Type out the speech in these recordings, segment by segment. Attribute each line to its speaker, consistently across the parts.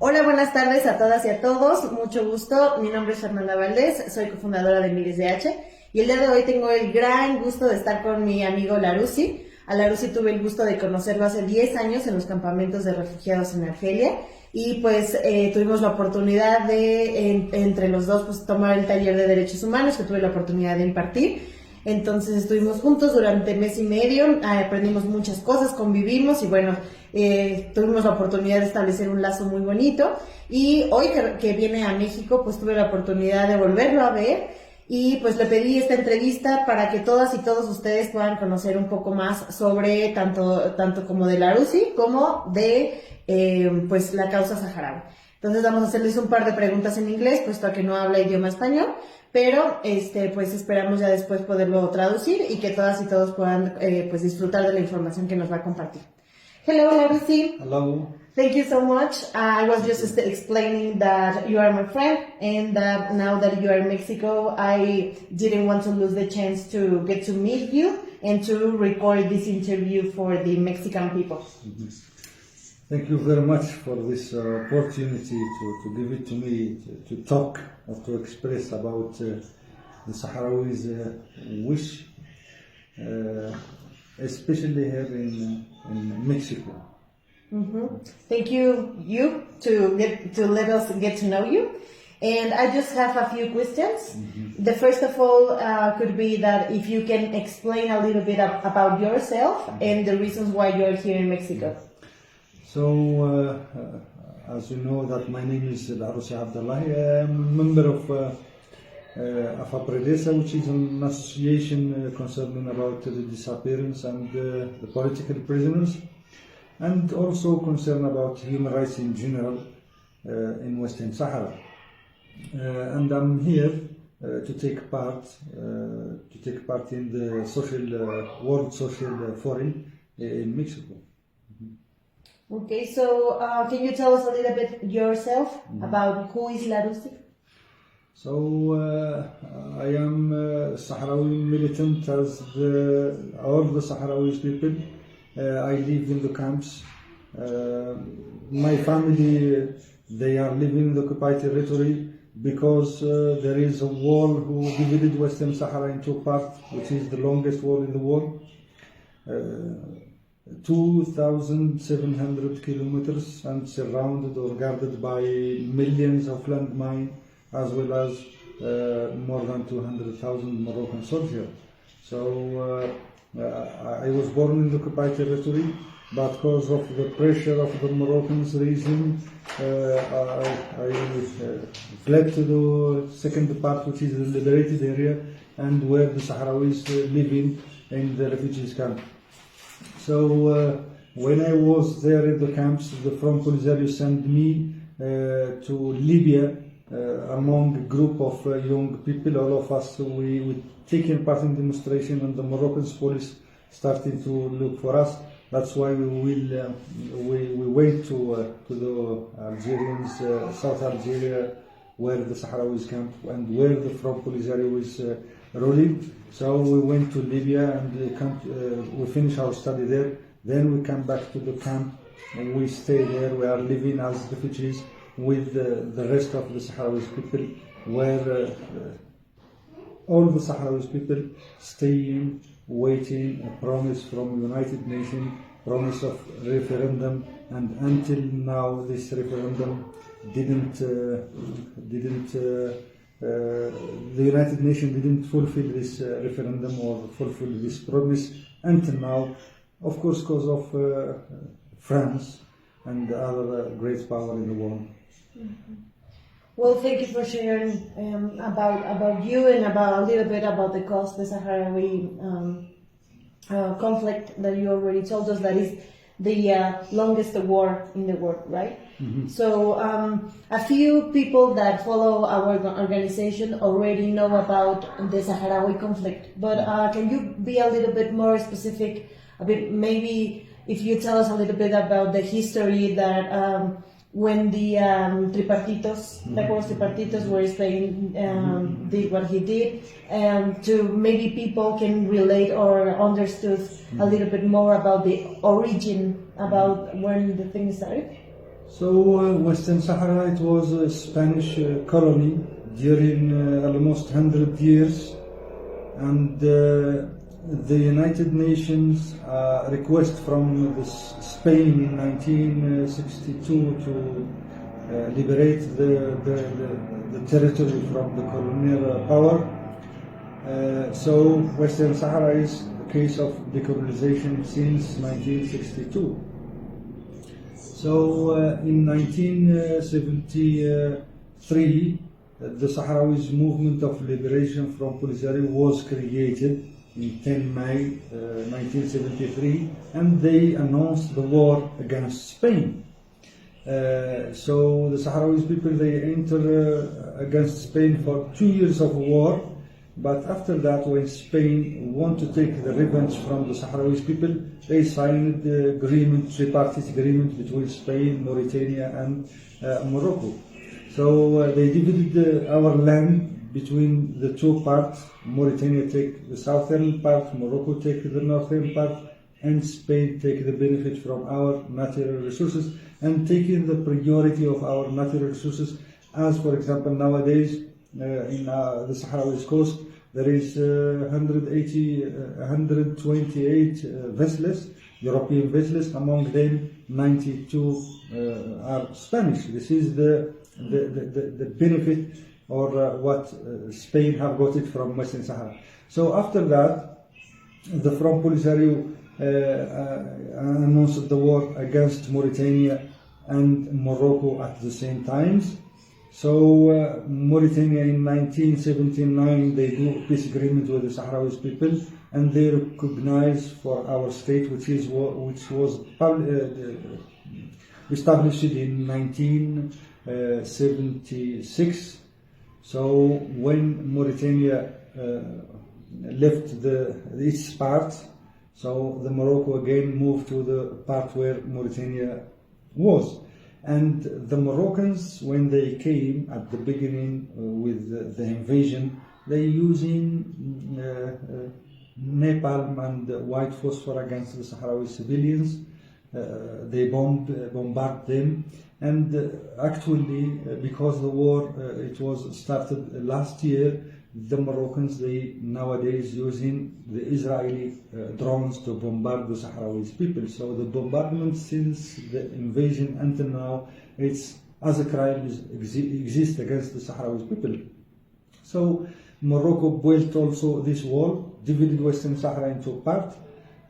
Speaker 1: Hola, buenas tardes a todas y a todos, mucho gusto, mi nombre es Fernanda Valdés, soy cofundadora de Miguel Hidalgo y el día de hoy tengo el gran gusto de estar con mi amigo Larosi. A Larosi tuve el gusto de conocerlo hace 10 años en los campamentos de refugiados en Argelia y pues tuvimos la oportunidad de, entre los dos, pues tomar el taller de derechos humanos que tuve la oportunidad de impartir. Entonces estuvimos juntos durante mes y medio, aprendimos muchas cosas, convivimos y bueno, tuvimos la oportunidad de establecer un lazo muy bonito y hoy que viene a México pues tuve la oportunidad de volverlo a ver y pues le pedí esta entrevista para que todas y todos ustedes puedan conocer un poco más sobre tanto como de Larosi como de pues la causa saharaui. Entonces vamos a hacerles un par de preguntas en inglés, puesto a que no habla idioma español, pero pues esperamos ya después poderlo traducir y que todas y todos puedan pues disfrutar de la información que nos va a compartir. Hello, Larosi.
Speaker 2: Hello.
Speaker 1: Thank you so much. I was just explaining that you are my friend and that now that you are in Mexico, I didn't want to lose the chance to get to meet you and to record this interview for the Mexican people.
Speaker 2: Mm-hmm. Thank you very much for this opportunity to give it to me to talk or to express about the Sahrawis' wish, especially here in Mexico.
Speaker 1: Mm-hmm. Thank you to let us get to know you. And I just have a few questions. Mm-hmm. The first of all could be that if you can explain a little bit about yourself mm-hmm. and the reasons why you're here in Mexico.
Speaker 2: So, as you know, that my name is Larosi Abdalahe. I'm a member of Abdalahe, which is an association concerning about the disappearance and the political prisoners, and also concerned about human rights in general in Western Sahara. And I'm here to take part in the World Social Forum in Mexico.
Speaker 1: Okay, so can you tell us a little bit yourself about who is Larosi?
Speaker 2: So I am Sahrawi militant as all the Sahrawi people. I live in the camps. My family, they are living in the occupied territory because there is a wall who divided Western Sahara into parts, which is the longest wall in the world. 2,700 kilometers and surrounded or guarded by millions of landmines, as well as more than 200,000 Moroccan soldiers. So I was born in the occupied territory, but because of the pressure of the Moroccans regime, I fled to the second part, which is the liberated area, and where the Sahrawis living in the refugees camp. So when I was there in the camps, the Front Polisario sent me to Libya among a group of young people. All of us, we taken part in demonstration, and the Moroccan police started to look for us. That's why we went to the Algerians, South Algeria, where the Sahrawis camp and where the Front Polisario is ruling. So we went to Libya and we finished our study there. Then we come back to the camp and we stay there. We are living as refugees with the rest of the Sahrawi people, where all the Sahrawi people staying, waiting a promise from United Nations, promise of referendum, and until now this referendum the United Nations didn't fulfill this referendum or fulfill this promise until now, of course, because of France and other great power in the world.
Speaker 1: Mm-hmm. Well, thank you for sharing about you and about a little bit about the cause, the Sahrawi conflict that you already told us that is the longest war in the world, right? Mm-hmm. So a few people that follow our organization already know about the Sahrawi conflict, but can you be a little bit more specific, a bit maybe if you tell us a little bit about the history that when the tripartitos, the tripartitos were Spain did what he did, to maybe people can relate or understood a little bit more about the origin, about when the thing started?
Speaker 2: So Western Sahara, it was a Spanish colony during almost 100 years, and the United Nations request from Spain in 1962 to liberate the territory from the colonial power. So Western Sahara is a case of decolonization since 1962. So in 1973, the Sahrawis movement of liberation from Polisario was created in 10 May 1973, and they announced the war against Spain. So the Sahrawi people, they entered against Spain for 2 years of war, but after that, when Spain want to take the revenge from the Sahrawi people, they signed the agreement, tripartite agreement between Spain, Mauritania, and Morocco. So they divided our land between the two parts. Mauritania take the southern part, Morocco take the northern part, and Spain take the benefit from our natural resources, and taking the priority of our natural resources. As for example, nowadays in the Sahrawi coast, there is 128 vessels, European vessels. Among them, 92 are Spanish. This is the benefit, or what Spain have got it from Western Sahara. So after that, the Front Polisario announced the war against Mauritania and Morocco at the same times. So Mauritania in 1979, they do peace agreement with the Sahrawi people, and they recognize for our state, which was established in 1976. So when Mauritania left its part, so the Morocco again moved to the part where Mauritania was. And the Moroccans, when they came at the beginning with the invasion, they using napalm and white phosphor against the Sahrawi civilians. They bombard them, and actually, because the war it was started last year, the Moroccans, they nowadays using the Israeli drones to bombard the Sahrawi people. So the bombardment since the invasion until now, it's as a crime exists against the Sahrawi people. So Morocco built also this wall, divided Western Sahara into part.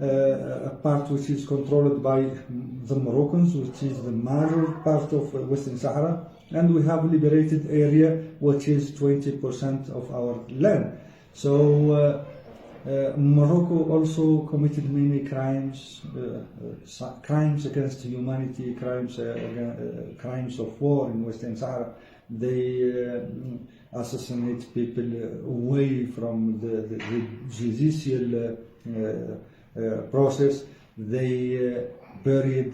Speaker 2: A part which is controlled by the Moroccans, which is the major part of Western Sahara, and we have liberated area which is 20% of our land. So Morocco also committed many crimes, crimes against humanity, crimes of war in Western Sahara. They assassinate people away from the judicial process. They buried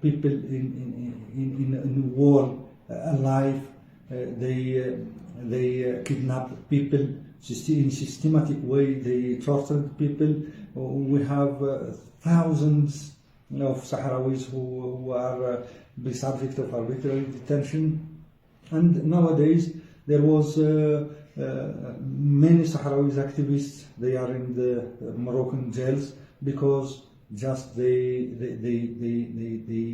Speaker 2: people in war alive. They kidnapped people in systematic way. They tortured people. We have thousands of Sahrawis who are the subject of arbitrary detention. And nowadays there was many Sahrawi activists. They are in the Moroccan jails because just they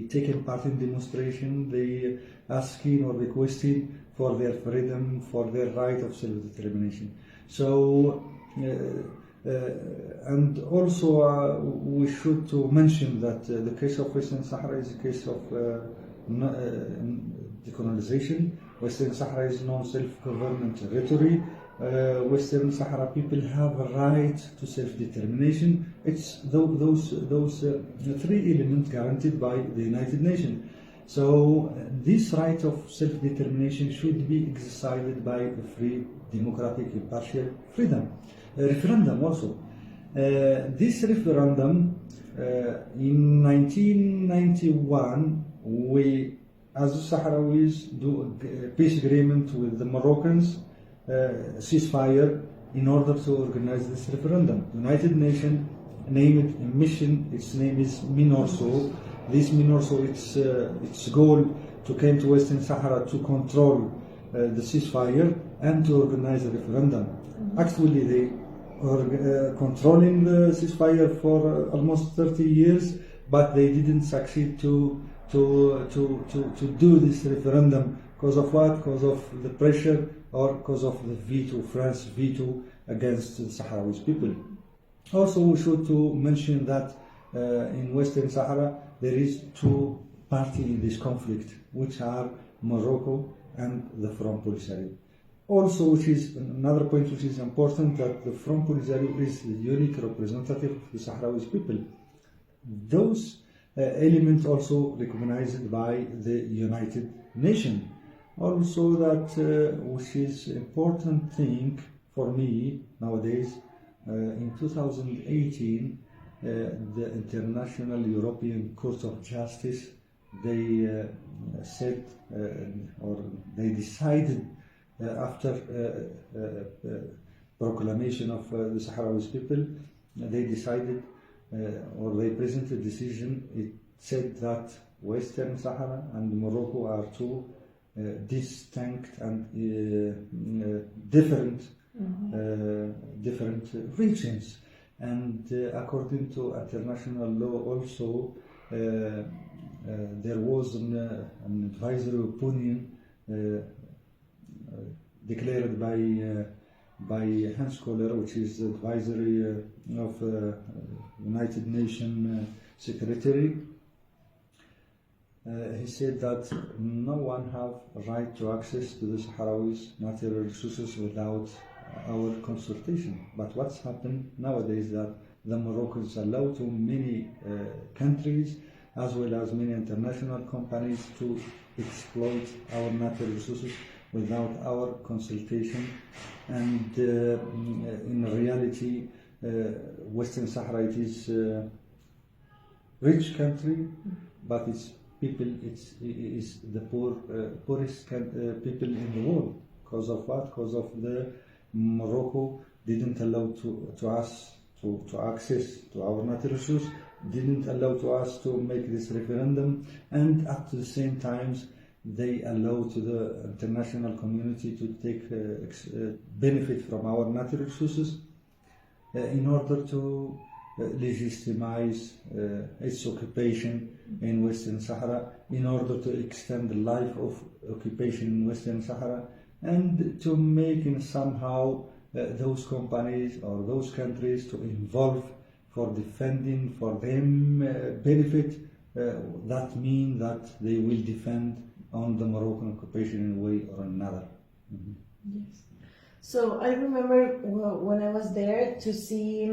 Speaker 2: taken part in demonstration. They asking or requesting for their freedom, for their right of self-determination. So and also we should to mention that the case of Western Sahara is a case of decolonization. Western Sahara is non-self-government territory. Western Sahara people have a right to self-determination. It's those three elements guaranteed by the United Nations. So this right of self-determination should be exercised by a free, democratic, impartial referendum also. This referendum in 1991, we as Sahrawis do a peace agreement with the Moroccans, ceasefire, in order to organize this referendum. United Nations named a mission, its name is MINURSO, this means also its goal to come to Western Sahara to control the ceasefire and to organize a referendum. Actually, they are controlling the ceasefire for almost 30 years, but they didn't succeed to do this referendum. Because of what? Because of the pressure or because of the veto, France's veto against the Sahrawi people. Also, we should to mention that in Western Sahara there is two parties in this conflict, which are Morocco and the Front Polisario. Also, which is another point which is important, that the Front Polisario is the unique representative of the Sahrawi people. Those elements also recognized by the United Nations. Also, that which is important thing for me nowadays, in 2018, the International European Court of Justice, they said or they decided after proclamation of the Sahrawi people, they decided or they presented a decision. It said that Western Sahara and Morocco are two distinct and different regions. And according to international law also, there was an advisory opinion declared by Hans Kohler, which is the advisory of United Nations Secretary. He said that no one have a right to access to the Sahrawis' natural resources without our consultation. But what's happened nowadays that the Moroccans allow to many countries as well as many international companies to exploit our natural resources without our consultation. And in reality, Western Sahara, it is a rich country, but its people, is the poorest people in the world. Because of what? Because of the Morocco didn't allow to us to access to our natural resources, didn't allow to us to make this referendum, and at the same times they allow to the international community to take benefit from our natural resources in order to legitimize its occupation in Western Sahara, in order to extend the life of occupation in Western Sahara, and to make somehow those companies or those countries to involve for defending for them benefit. That means that they will defend on the Moroccan occupation in a way or another.
Speaker 1: Yes. So I remember when I was there to see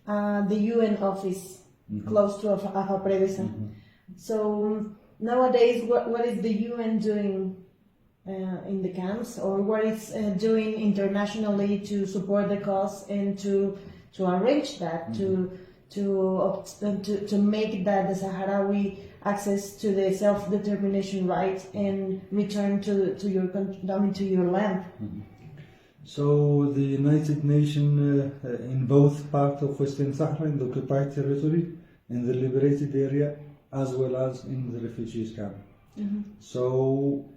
Speaker 1: the UN office close to Afaprevesa. So nowadays, what is the UN doing in the camps, or what it's doing internationally to support the cause and to arrange that, to make that the Sahrawi access to the self-determination right and return to your down into your land?
Speaker 2: So the United Nations in both parts of Western Sahara, in the occupied territory, in the liberated area, as well as in the refugees camp. So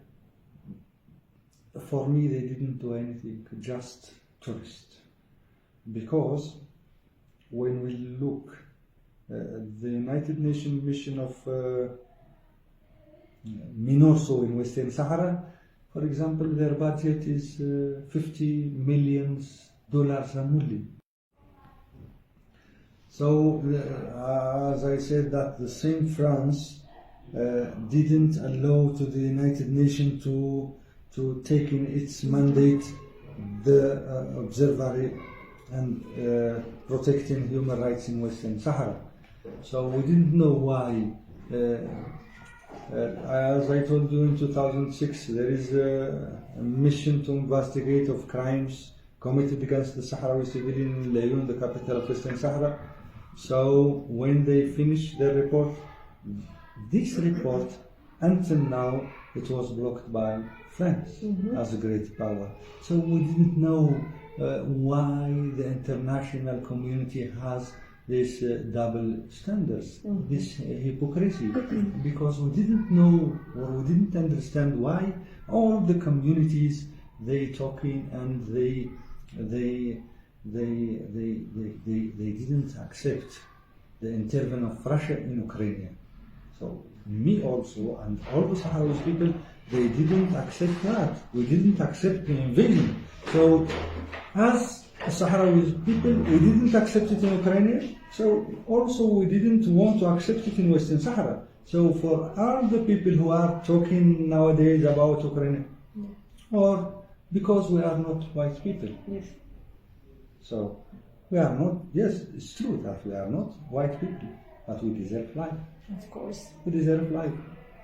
Speaker 2: for me, they didn't do anything, just tourists. Because when we look, the United Nations mission of MINURSO in Western Sahara, for example, their budget is $50 million annually. So, as I said, that the same France didn't allow to the United Nations to take in its mandate the observatory and protecting human rights in Western Sahara. So we didn't know why. As I told you, in 2006, there is a mission to investigate of crimes committed against the Sahrawi civilian in Laayoune, the capital of Western Sahara. So when they finished their report, this report, until now, it was blocked by France as a great power. So we didn't know why the international community has this double standards, this hypocrisy, because we didn't know or we didn't understand why all the communities they talking and they didn't accept the intervention of Russia in Ukraine. So me also and all the Sahrawi people, they didn't accept that. We didn't accept the invasion. So as Sahrawi people, we didn't accept it in Ukraine. So also we didn't want to accept it in Western Sahara. So for all the people who are talking nowadays about Ukraine, or because we are not white people.
Speaker 1: Yes.
Speaker 2: So we are not, yes, it's true that we are not white people, but we deserve life.
Speaker 1: Of course.
Speaker 2: We deserve life.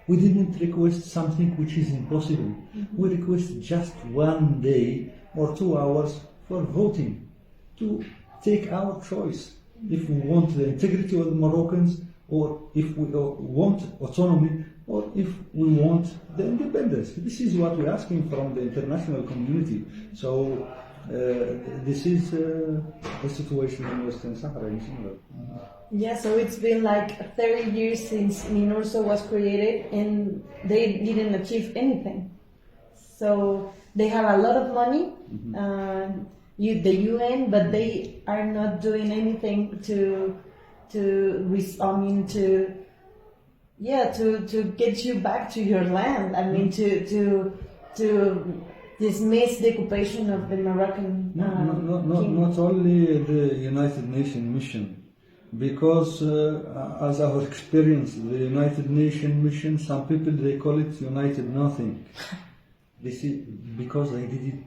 Speaker 2: We didn't request something which is impossible. We request just 1 day or 2 hours for voting, to take our choice. If we want the integrity of the Moroccans, or if we want autonomy, or if we want the independence. This is what we're asking from the international community. So this is the situation in Western Sahara in general.
Speaker 1: Yeah, so it's been like 30 years since MINURSO was created and they didn't achieve anything. So they have a lot of money, the UN, but they are not doing anything to get you back to your land. I mean, to dismiss the occupation of the Moroccan
Speaker 2: not only the United Nations mission, because as our experience, the United Nations mission, some people they call it United Nothing. This is because they didn't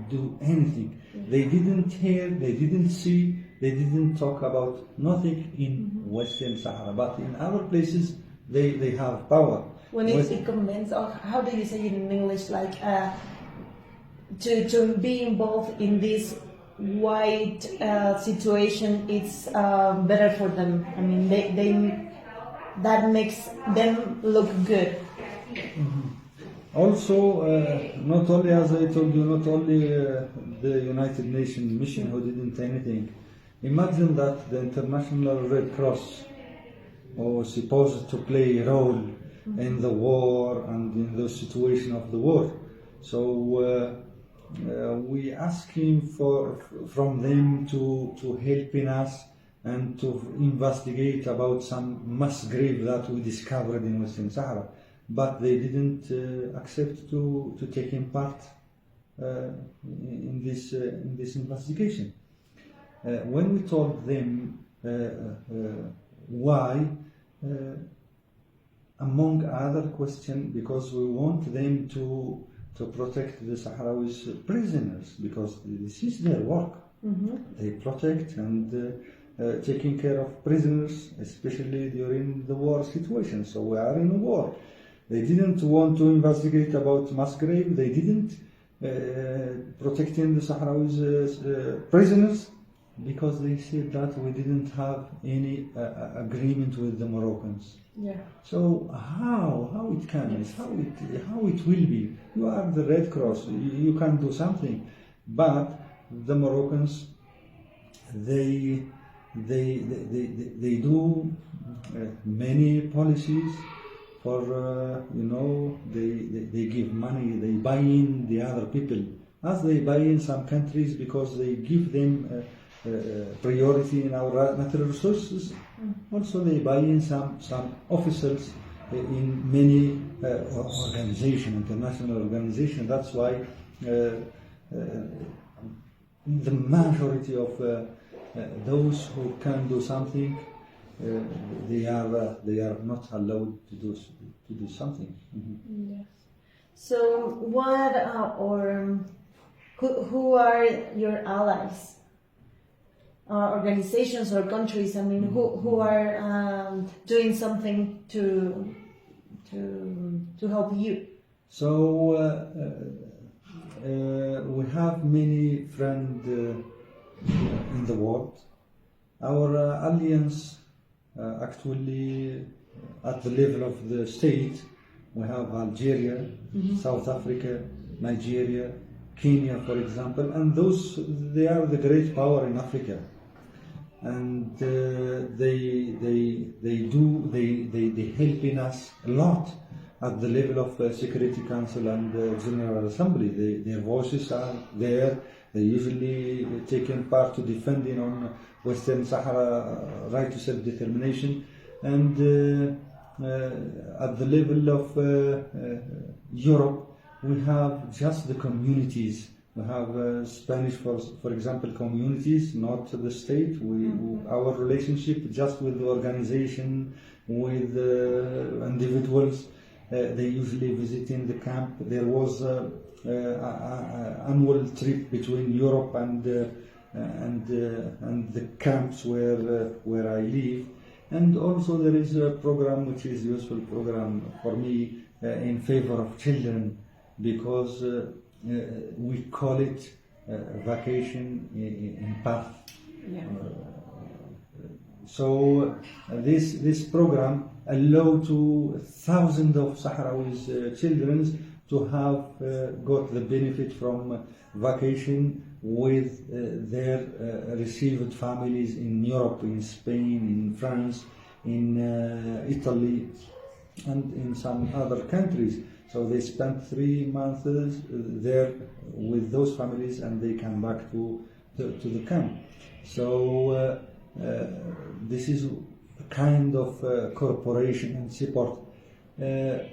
Speaker 2: do anything. They didn't hear, they didn't see, they didn't talk about nothing in Western Sahara. But in other places, they have power.
Speaker 1: When it convinces, or how do you say it in English, like to be involved in this white situation, it's better for them. I mean, that makes them look good.
Speaker 2: Also, not only, as I told you, not only the United Nations mission who didn't anything. Imagine that the International Red Cross was supposed to play a role in the war and in the situation of the war. So we asking from them to helping us and to investigate about some mass grave that we discovered in Western Sahara. But they didn't accept to taking part in this investigation. When we told them why, among other questions, because we want them to protect the Sahrawis prisoners, because this is their work. They protect and taking care of prisoners, especially during the war situation. So we are in a war. They didn't want to investigate about mass grave. They didn't protecting the Sahrawis prisoners, because they said that we didn't have any agreement with the Moroccans.
Speaker 1: Yeah.
Speaker 2: So how it can, how it will be? You are the Red Cross. You can do something, but the Moroccans they do many policies. For they give money, they buy in the other people, as they buy in some countries because they give them priority in our natural resources. Also, they buy in some officers in many organizations, international organizations. That's why the majority of those who can do something, they are not allowed to do something.
Speaker 1: Yes. So what who are your allies, organizations or countries? I mean, who are doing something to help you?
Speaker 2: So we have many friends in the world. Our alliance. Actually, at the level of the state, we have Algeria, South Africa, Nigeria, Kenya, for example, and they are the great power in Africa. and they helping us a lot at the level of Security Council and General Assembly. Their voices are there. They usually taking part to defending on Western Sahara right to self-determination, and at the level of Europe, we have just the communities. We have Spanish, for example, communities, not the state. Our relationship just with the organization, with individuals. They usually visit in the camp. There was an annual trip between Europe and the camps where I live. And also there is a program which is a useful program for me in favor of children, because we call it vacation in path.
Speaker 1: Yeah.
Speaker 2: So this program allow to thousands of Sahrawis children to have got the benefit from vacation with their received families in Europe, in Spain, in France, in Italy, and in some other countries. So they spent 3 months there with those families, and they come back to the camp. So this is a kind of cooperation and support.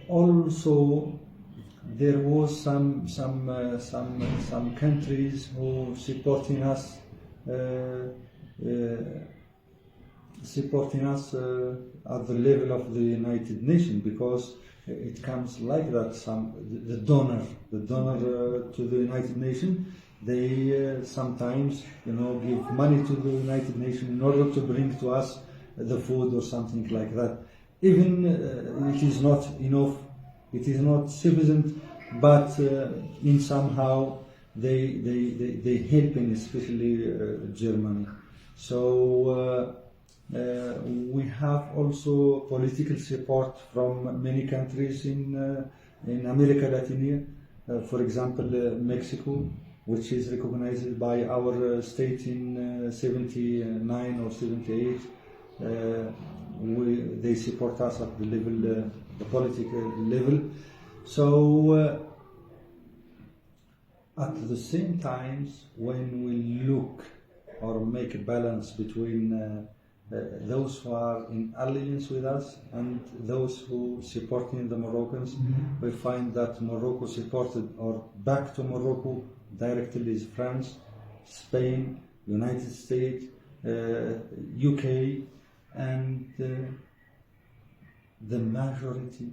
Speaker 2: Also, there was some countries who supporting us at the level of the United Nations, because it comes like that. The donor to the United Nations, they sometimes give money to the United Nations in order to bring to us the food or something like that. Even it is not enough, it is not sufficient, but in somehow they helping, especially Germany. So we have also political support from many countries in America Latina. For example, Mexico, which is recognized by our state in 79 or 78. They support us at the level, the political level. So at the same time, when we look or make a balance between those who are in alliance with us and those who supporting the Moroccans, we find that Morocco supported, or back to Morocco directly, is France, Spain, United States, UK, and the majority,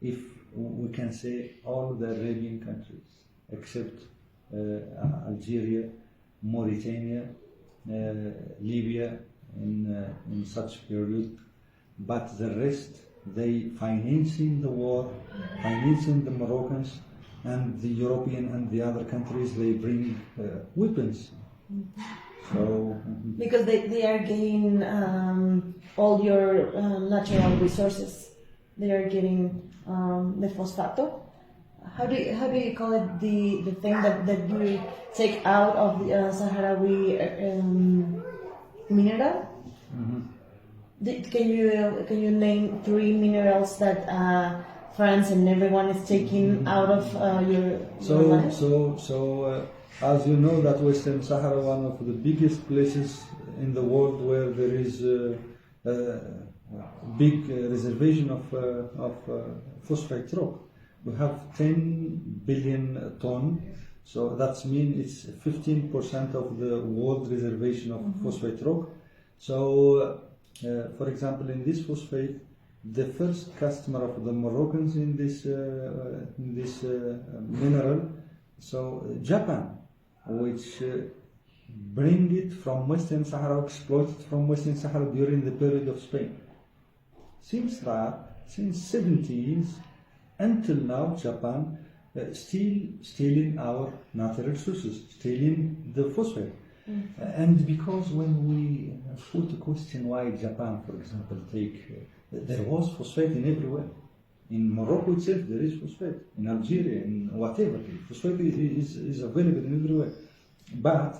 Speaker 2: if we can say, all the Arabian countries, except Algeria, Mauritania, Libya, in such period, but the rest, they financing the war, financing the Moroccans, and the European and the other countries, they bring weapons. So
Speaker 1: because they are getting all your natural resources. They are getting the phosphato. How do you call it, the thing that you take out of the Saharaui mineral? Can you name 3 minerals that France and everyone is taking out of your land?
Speaker 2: So as you know, that Western Sahara, one of the biggest places in the world where there is a big reservation of phosphate rock. We have 10 billion ton, so that means it's 15% of the world reservation of phosphate rock. So, for example, in this phosphate, the first customer of the Moroccans in this mineral, so Japan, which bring it from Western Sahara, exploit it from Western Sahara during the period of Spain. Seems that since 70s until now, Japan still stealing our natural resources, stealing the phosphate. And because when we put the question why Japan, for example, there was phosphate in everywhere. In Morocco itself, there is phosphate. In Algeria, in whatever, phosphate is available in everywhere. But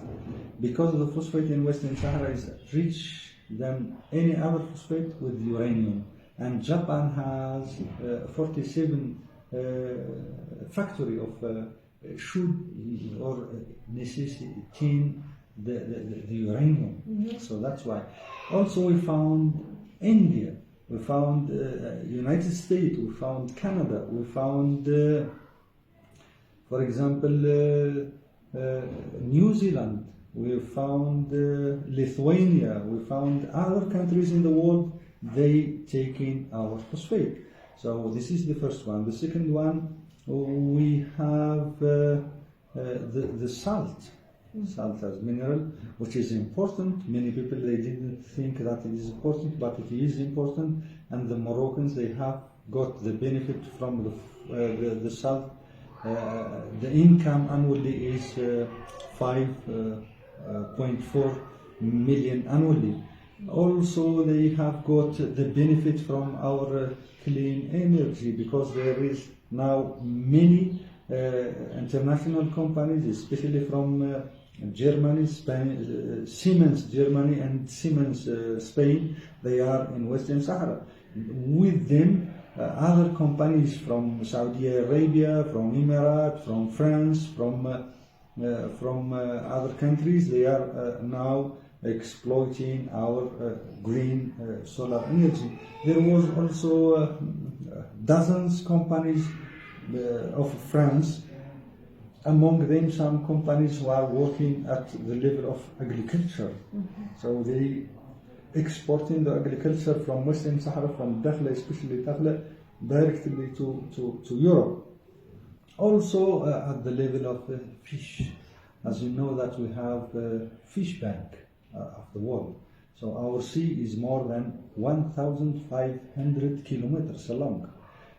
Speaker 2: because the phosphate in Western Sahara is rich than any other phosphate with uranium, and Japan has 47 factory of should or necessitating the uranium. So that's why. Also we found India, we found United States, we found Canada, we found, for example, New Zealand, we found Lithuania, we found other countries in the world, they taking our phosphate. So this is the first one. The second one, we have the salt as mineral, which is important. Many people, they didn't think that it is important, but it is important. And the Moroccans, they have got the benefit from the salt. The income annually is 5.4 million annually. Also, they have got the benefit from our clean energy, because there is now many international companies, especially from Germany, Spain, Siemens Germany and Siemens Spain, they are in Western Sahara. With them, other companies from Saudi Arabia, from Emirates, from France, from other countries, they are now exploiting our green solar energy. There was also dozens companies of France, among them some companies who are working at the level of agriculture. So they exporting the agriculture from Western Sahara, from Dakhla, especially Dakhla, directly to Europe. Also at the level of fish. As you know that we have a fish bank of the world. So our sea is more than 1,500 kilometers long.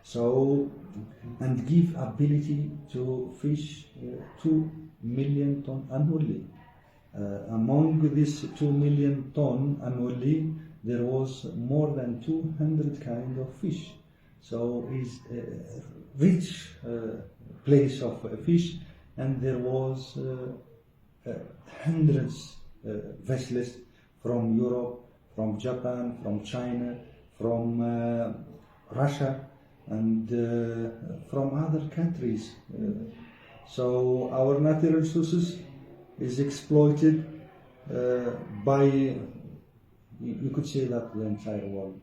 Speaker 2: So, and give ability to fish 2 million ton annually. Among this 2 million ton annually, there was more than 200 kind of fish. So it's a rich place of fish, and there was hundreds vessels from Europe, from Japan, from China, from Russia, and from other countries. So our natural resources is exploited by, you could say that, the entire world.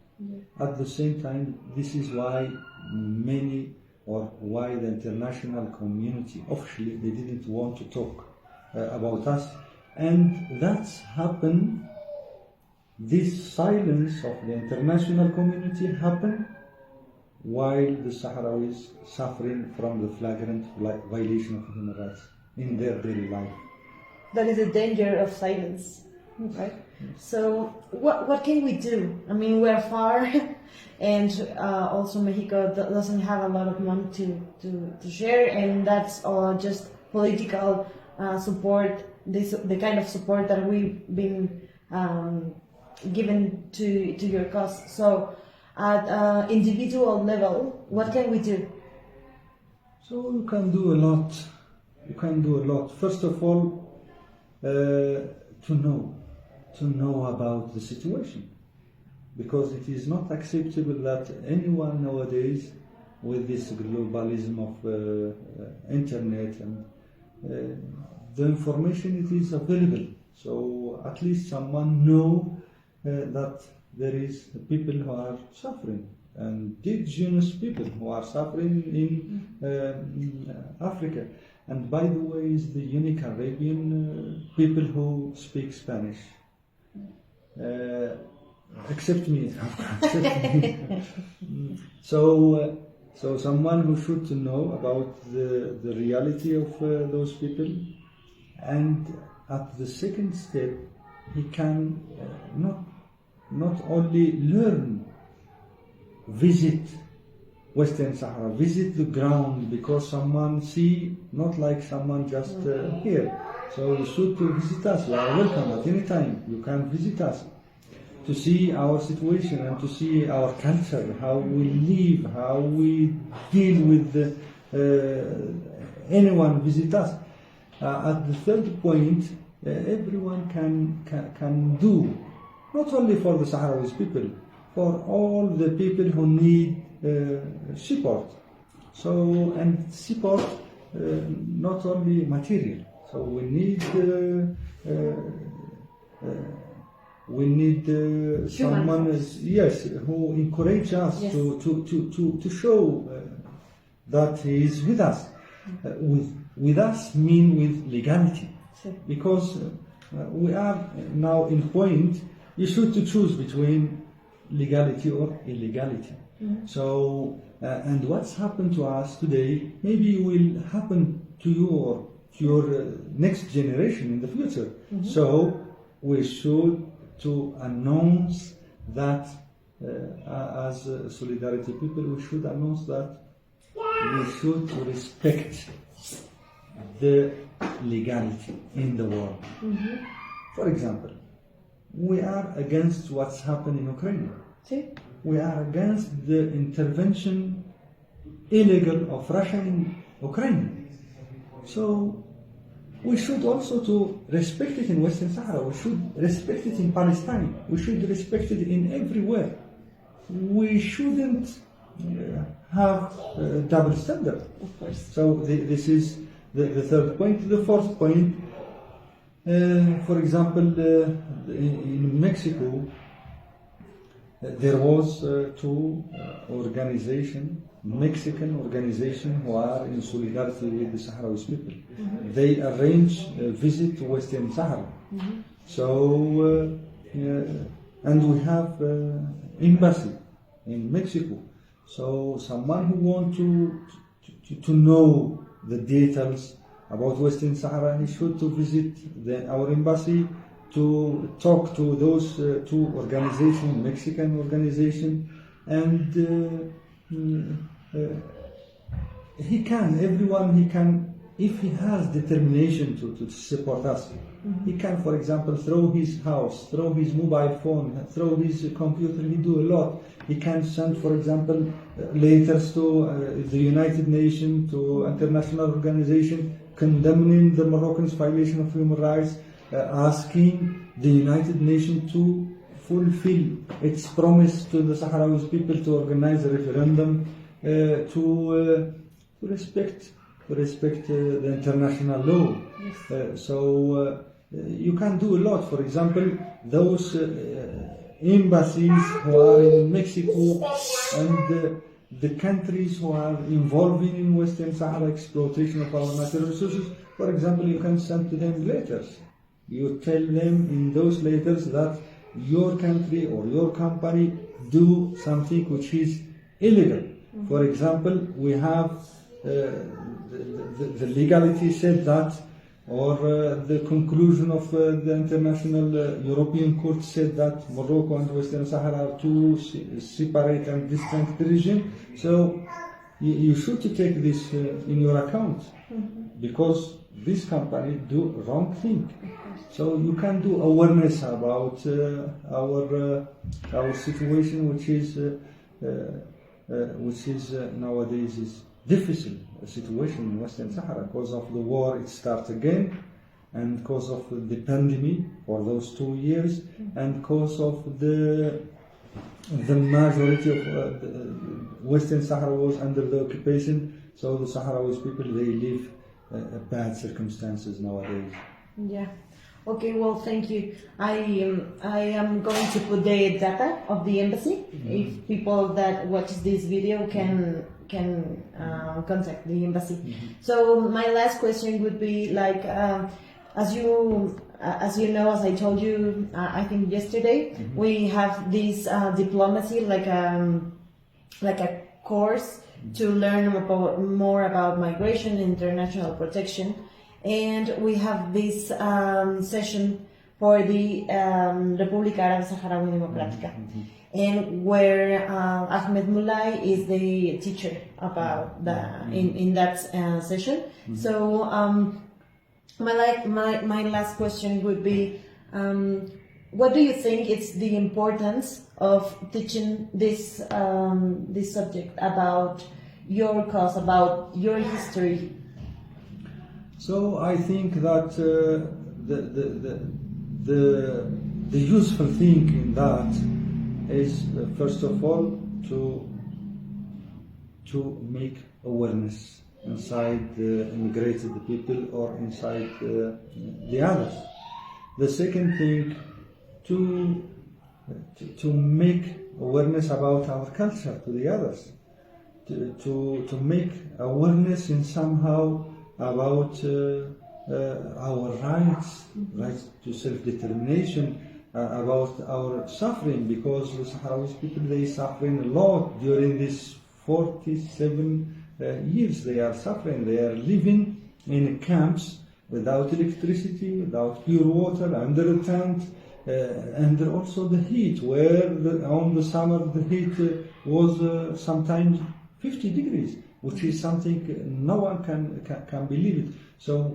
Speaker 2: At the same time, this is why why the international community officially, they didn't want to talk about us. And that's happened, this silence of the international community happened while the Sahrawis suffering from the flagrant violation of human rights in their daily life.
Speaker 1: That is the danger of silence, right? So what can we do? I mean, we're far, and also Mexico doesn't have a lot of money to share, and that's all just political support, the kind of support that we've been given to your cause. So at individual level, what can we do?
Speaker 2: So you can do a lot. You can do a lot. First of all, to know about the situation, because it is not acceptable that anyone nowadays, with this globalism of internet and the information, it is available. So at least someone know that there is people who are suffering, and indigenous people who are suffering in Africa. And by the way, is the unique Arabian people who speak Spanish. Except me. So someone who should know about the reality of those people, and at the second step, he can not only learn, visit Western Sahara, visit the ground, because someone see, not like someone just here. So you should visit us. You are welcome at any time. You can visit us to see our situation and to see our culture, how we live, how we deal with anyone visit us. At the third point, everyone can do, not only for the Sahrawi people, for all the people who need support. So, and support not only material. So we need someone, who encourage us to show that he is with us. With us mean with legality, because we are now in point. You should to choose between legality or illegality. So, and what's happened to us today maybe will happen to you or to your next generation in the future. So we should to announce that as solidarity people, we should announce that we should respect the legality in the world. For example, we are against what's happened in Ukraine. We are against the intervention illegal of Russia in Ukraine. So we should also to respect it in Western Sahara. We should respect it in Palestine. We should respect it in everywhere. We shouldn't have double standard.
Speaker 1: Of course.
Speaker 2: So this is the third point. The fourth point, for example, in Mexico, there was two Mexican organization who are in solidarity with the Sahrawi people. They arranged a visit to Western Sahara. So, and we have embassy in Mexico. So someone who want to know the details about Western Sahara, he should to visit our embassy to talk to those two organizations, Mexican organization, and he can, if he has determination to support us, he can, for example, throw his house, throw his mobile phone, throw his computer, he do a lot. He can send, for example, letters to the United Nations, to international organization, condemning the Moroccan's violation of human rights, asking the United Nations to fulfill its promise to the Sahrawi people to organize a referendum, to respect the international law. So you can do a lot. For example, those embassies who are in Mexico and the countries who are involving in Western Sahara exploitation of our natural resources, for example, you can send to them letters. You tell them in those letters that your country or your company do something which is illegal. For example, we have the legality said that, or the conclusion of the International European Court said that Morocco and Western Sahara are two separate and distinct regions. So you should take this in your account, because this company do wrong thing. So you can do awareness about our situation, which is nowadays is difficult situation in Western Sahara because of the war. It starts again, and because of the pandemic for those 2 years, and because of the majority of Western Sahara was under the occupation. So the Sahrawi people, they live bad circumstances nowadays.
Speaker 1: Yeah. Okay, well, thank you. I am going to put the data of the embassy. If people that watch this video can contact the embassy. So my last question would be like, as you know, as I told you, I think yesterday, we have this diplomacy, like a course to learn more about migration and international protection. And we have this session for the República Árabe Saharaui Democrática, and where Ahmed Moulay is the teacher about in that session. So my last question would be, what do you think is the importance of teaching this subject about your cause, about your history?
Speaker 2: So I think that the useful thing in that is first of all to make awareness inside the immigrated people or inside the others. The second thing, to make awareness about our culture to the others, to make awareness in somehow about our rights to self-determination, about our suffering, because the Sahrawi people, they suffering a lot during these 47 years. They are suffering. They are living in camps without electricity, without pure water, under a tent, and also the heat, where on the summer the heat was sometimes 50 degrees, which is something no one can believe it. So